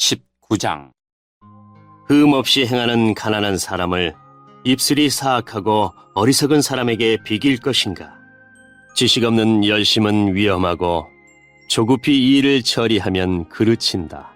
19장. 흠없이 행하는 가난한 사람을 입술이 사악하고 어리석은 사람에게 비길 것인가? 지식 없는 열심은 위험하고 조급히 이 일을 처리하면 그르친다.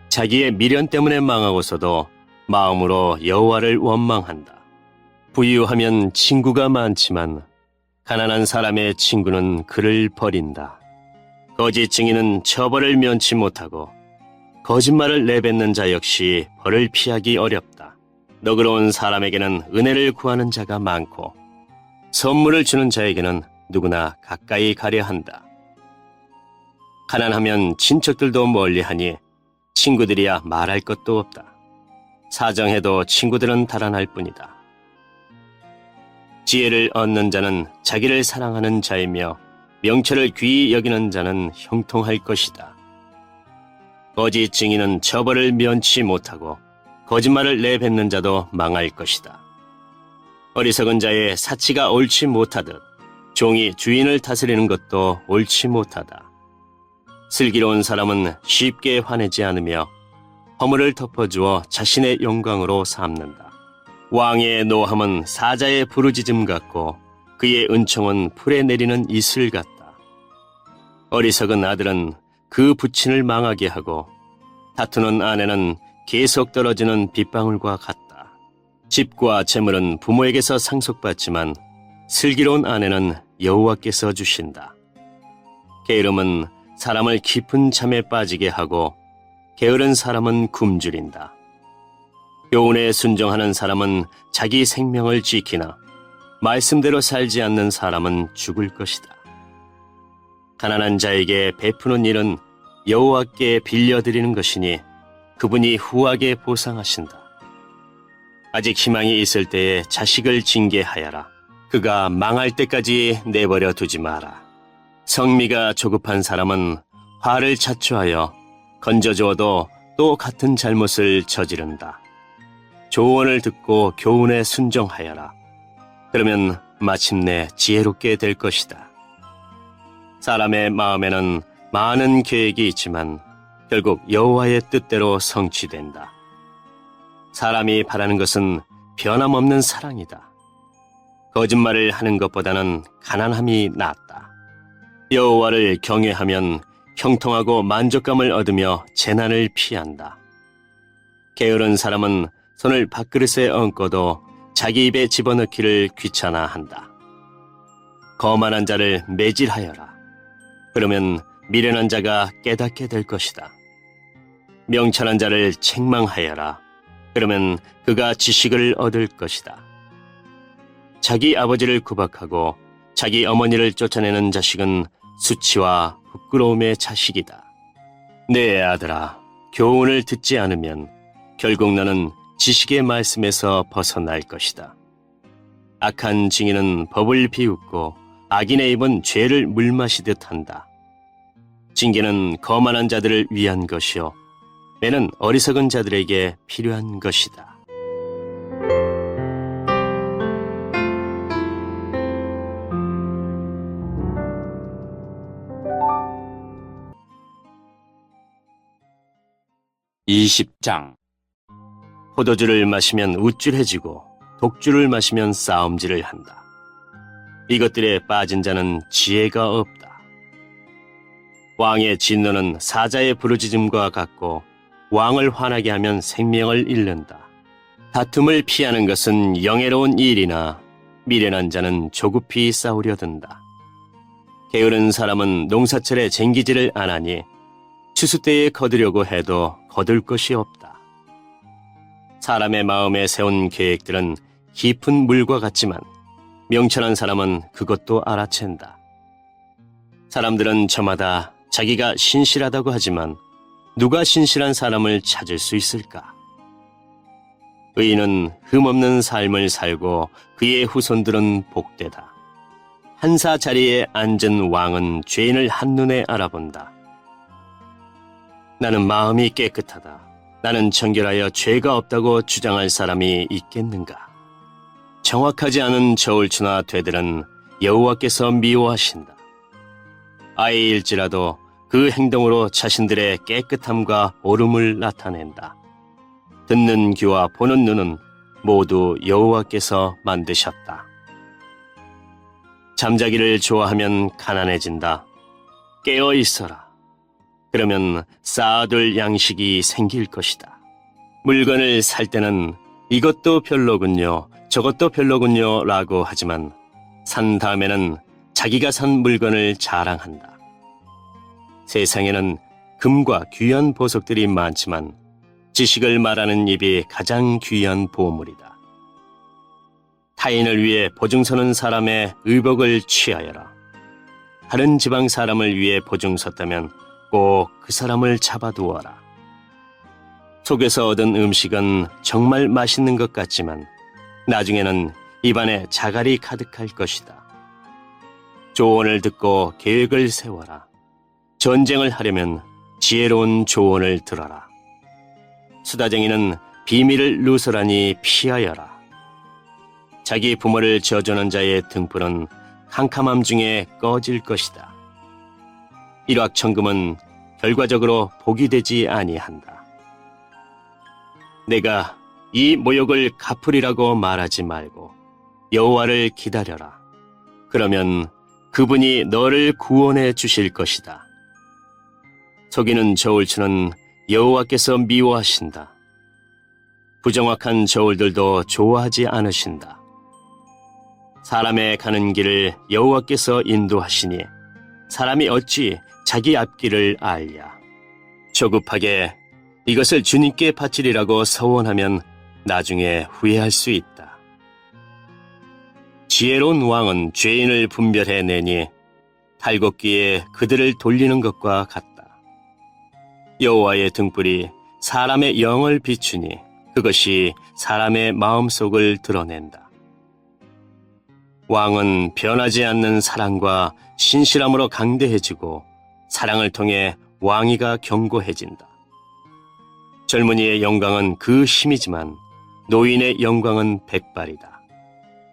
자기의 미련 때문에 망하고서도 마음으로 여호와를 원망한다. 부유하면 친구가 많지만 가난한 사람의 친구는 그를 버린다. 거짓 증인은 처벌을 면치 못하고 거짓말을 내뱉는 자 역시 벌을 피하기 어렵다. 너그러운 사람에게는 은혜를 구하는 자가 많고 선물을 주는 자에게는 누구나 가까이 가려 한다. 가난하면 친척들도 멀리하니 친구들이야 말할 것도 없다. 사정해도 친구들은 달아날 뿐이다. 지혜를 얻는 자는 자기를 사랑하는 자이며 명철을 귀히 여기는 자는 형통할 것이다. 거짓 증인은 처벌을 면치 못하고 거짓말을 내뱉는 자도 망할 것이다. 어리석은 자의 사치가 옳지 못하듯 종이 주인을 다스리는 것도 옳지 못하다. 슬기로운 사람은 쉽게 화내지 않으며 허물을 덮어주어 자신의 영광으로 삼는다. 왕의 노함은 사자의 부르짖음 같고 그의 은총은 풀에 내리는 이슬 같다. 어리석은 아들은 그 부친을 망하게 하고 다투는 아내는 계속 떨어지는 빗방울과 같다. 집과 재물은 부모에게서 상속받지만 슬기로운 아내는 여호와께서 주신다. 게으름은 사람을 깊은 잠에 빠지게 하고 게으른 사람은 굶주린다. 교훈에 순종하는 사람은 자기 생명을 지키나 말씀대로 살지 않는 사람은 죽을 것이다. 가난한 자에게 베푸는 일은 여호와께 빌려드리는 것이니 그분이 후하게 보상하신다. 아직 희망이 있을 때에 자식을 징계하여라. 그가 망할 때까지 내버려 두지 마라. 성미가 조급한 사람은 화를 자초하여 건져주어도 또 같은 잘못을 저지른다. 조언을 듣고 교훈에 순종하여라. 그러면 마침내 지혜롭게 될 것이다. 사람의 마음에는 많은 계획이 있지만 결국 여호와의 뜻대로 성취된다. 사람이 바라는 것은 변함없는 사랑이다. 거짓말을 하는 것보다는 가난함이 낫다. 여호와를 경외하면 형통하고 만족감을 얻으며 재난을 피한다. 게으른 사람은 손을 밥그릇에 얹고도 자기 입에 집어넣기를 귀찮아한다. 거만한 자를 매질하여라. 그러면 미련한 자가 깨닫게 될 것이다. 명철한 자를 책망하여라. 그러면 그가 지식을 얻을 것이다. 자기 아버지를 구박하고 자기 어머니를 쫓아내는 자식은 수치와 부끄러움의 자식이다. 내 아들아, 교훈을 듣지 않으면 결국 너는 지식의 말씀에서 벗어날 것이다. 악한 증인은 법을 비웃고 악인의 입은 죄를 물마시듯 한다. 징계는 거만한 자들을 위한 것이요 매는 어리석은 자들에게 필요한 것이다. (20장) 포도주를 마시면 우쭐해지고 독주를 마시면 싸움질을 한다. 이것들에 빠진 자는 지혜가 없다. 왕의 진노는 사자의 부르짖음과 같고 왕을 화나게 하면 생명을 잃는다. 다툼을 피하는 것은 영예로운 일이나 미련한 자는 조급히 싸우려 든다. 게으른 사람은 농사철에 쟁기질을 안 하니 추수 때에 거두려고 해도 거둘 것이 없다. 사람의 마음에 세운 계획들은 깊은 물과 같지만 명철한 사람은 그것도 알아챈다. 사람들은 저마다 자기가 신실하다고 하지만 누가 신실한 사람을 찾을 수 있을까? 의인은 흠없는 삶을 살고 그의 후손들은 복되다. 한사 자리에 앉은 왕은 죄인을 한눈에 알아본다. 나는 마음이 깨끗하다. 나는 정결하여 죄가 없다고 주장할 사람이 있겠는가? 정확하지 않은 저울추나 되들은 여호와께서 미워하신다. 아이일지라도 그 행동으로 자신들의 깨끗함과 옳음을 나타낸다. 듣는 귀와 보는 눈은 모두 여호와께서 만드셨다. 잠자기를 좋아하면 가난해진다. 깨어 있어라. 그러면 쌓아둘 양식이 생길 것이다. 물건을 살 때는 이것도 별로군요, 저것도 별로군요 라고 하지만 산 다음에는 자기가 산 물건을 자랑한다. 세상에는 금과 귀한 보석들이 많지만 지식을 말하는 입이 가장 귀한 보물이다. 타인을 위해 보증서는 사람의 의복을 취하여라. 다른 지방 사람을 위해 보증섰다면 꼭 그 사람을 잡아두어라. 속에서 얻은 음식은 정말 맛있는 것 같지만 나중에는 입안에 자갈이 가득할 것이다. 조언을 듣고 계획을 세워라. 전쟁을 하려면 지혜로운 조언을 들어라. 수다쟁이는 비밀을 누설하니 피하여라. 자기 부모를 저주하는 자의 등불은 캄캄함 중에 꺼질 것이다. 일확천금은 결과적으로 복이 되지 아니한다. 내가 이 모욕을 갚으리라고 말하지 말고 여호와를 기다려라. 그러면 그분이 너를 구원해 주실 것이다. 속이는 저울추는 여호와께서 미워하신다. 부정확한 저울들도 좋아하지 않으신다. 사람의 가는 길을 여호와께서 인도하시니 사람이 어찌 자기 앞길을 알랴. 조급하게 이것을 주님께 바치리라고 서원하면 나중에 후회할 수 있다. 지혜로운 왕은 죄인을 분별해내니 탈곡기에 그들을 돌리는 것과 같다. 여호와의 등불이 사람의 영을 비추니 그것이 사람의 마음속을 드러낸다. 왕은 변하지 않는 사랑과 신실함으로 강대해지고 사랑을 통해 왕위가 견고해진다. 젊은이의 영광은 그 힘이지만 노인의 영광은 백발이다.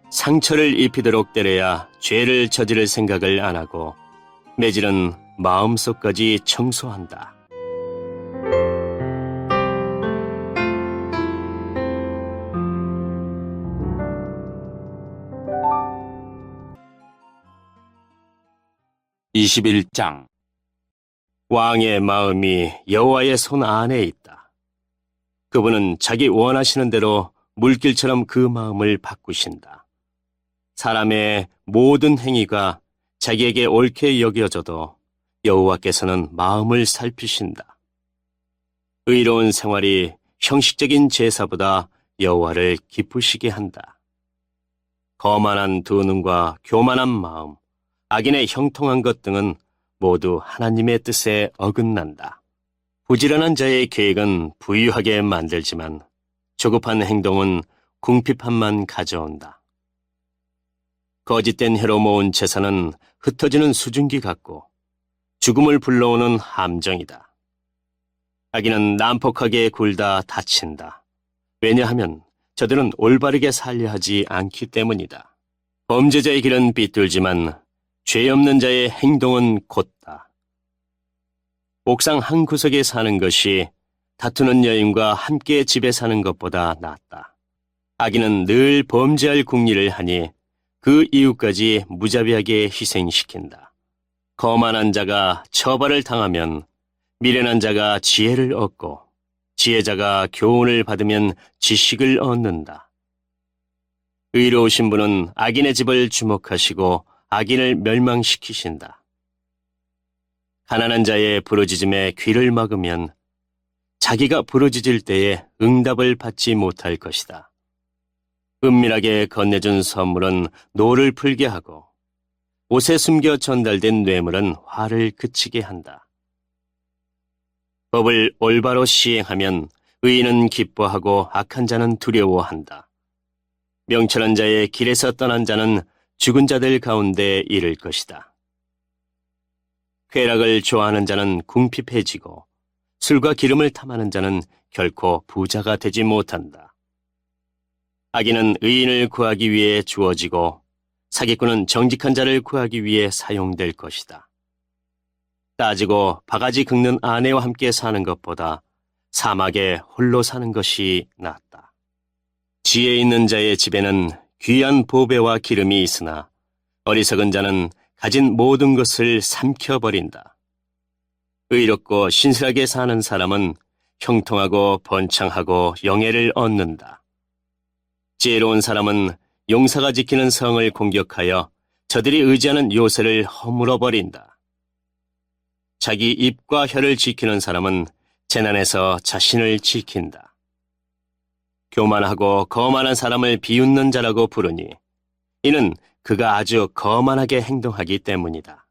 상처를 입히도록 때려야 죄를 저지를 생각을 안 하고 매질은 마음속까지 청소한다. (21장) 왕의 마음이 여호와의 손 안에 있다. 그분은 자기 원하시는 대로 물길처럼 그 마음을 바꾸신다. 사람의 모든 행위가 자기에게 옳게 여겨져도 여호와께서는 마음을 살피신다. 의로운 생활이 형식적인 제사보다 여호와를 기쁘시게 한다. 거만한 두 눈과 교만한 마음, 악인의 형통한 것 등은 모두 하나님의 뜻에 어긋난다. 부지런한 자의 계획은 부유하게 만들지만 조급한 행동은 궁핍함만 가져온다. 거짓된 해로 모은 재산은 흩어지는 수증기 같고 죽음을 불러오는 함정이다. 악인은 난폭하게 굴다 다친다. 왜냐하면 저들은 올바르게 살려 하지 않기 때문이다. 범죄자의 길은 삐뚤지만 죄 없는 자의 행동은 곧다. 옥상 한 구석에 사는 것이 다투는 여인과 함께 집에 사는 것보다 낫다. 악인은 늘 범죄할 궁리를 하니 그 이유까지 무자비하게 희생시킨다. 거만한 자가 처벌을 당하면 미련한 자가 지혜를 얻고 지혜자가 교훈을 받으면 지식을 얻는다. 의로우신 분은 악인의 집을 주목하시고 악인을 멸망시키신다. 가난한 자의 부르짖음에 귀를 막으면 자기가 부르짖을 때에 응답을 받지 못할 것이다. 은밀하게 건네준 선물은 노를 풀게 하고 옷에 숨겨 전달된 뇌물은 화를 그치게 한다. 법을 올바로 시행하면 의인은 기뻐하고 악한 자는 두려워한다. 명철한 자의 길에서 떠난 자는 죽은 자들 가운데 이를 것이다. 쾌락을 좋아하는 자는 궁핍해지고 술과 기름을 탐하는 자는 결코 부자가 되지 못한다. 악인은 의인을 구하기 위해 주어지고 사기꾼은 정직한 자를 구하기 위해 사용될 것이다. 따지고 바가지 긁는 아내와 함께 사는 것보다 사막에 홀로 사는 것이 낫다. 지혜 있는 자의 집에는 귀한 보배와 기름이 있으나 어리석은 자는 가진 모든 것을 삼켜버린다. 의롭고 신실하게 사는 사람은 형통하고 번창하고 영예를 얻는다. 지혜로운 사람은 용사가 지키는 성을 공격하여 저들이 의지하는 요새를 허물어버린다. 자기 입과 혀를 지키는 사람은 재난에서 자신을 지킨다. 교만하고 거만한 사람을 비웃는 자라고 부르니 이는 그가 아주 거만하게 행동하기 때문이다.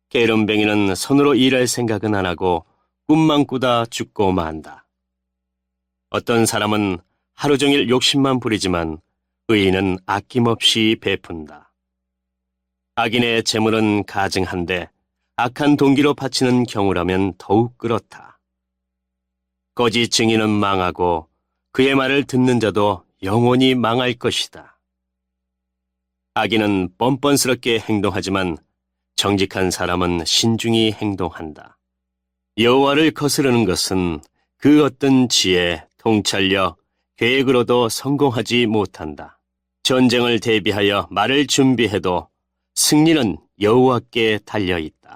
게으름뱅이는 손으로 일할 생각은 안 하고 꿈만 꾸다 죽고 만다. 어떤 사람은 하루 종일 욕심만 부리지만 의인은 아낌없이 베푼다. 악인의 재물은 가증한데 악한 동기로 바치는 경우라면 더욱 그렇다. 거짓 증인은 망하고 그의 말을 듣는 자도 영원히 망할 것이다. 악인은 뻔뻔스럽게 행동하지만 정직한 사람은 신중히 행동한다. 여호와를 거스르는 것은 그 어떤 지혜, 통찰력, 계획으로도 성공하지 못한다. 전쟁을 대비하여 말을 준비해도 승리는 여호와께 달려 있다.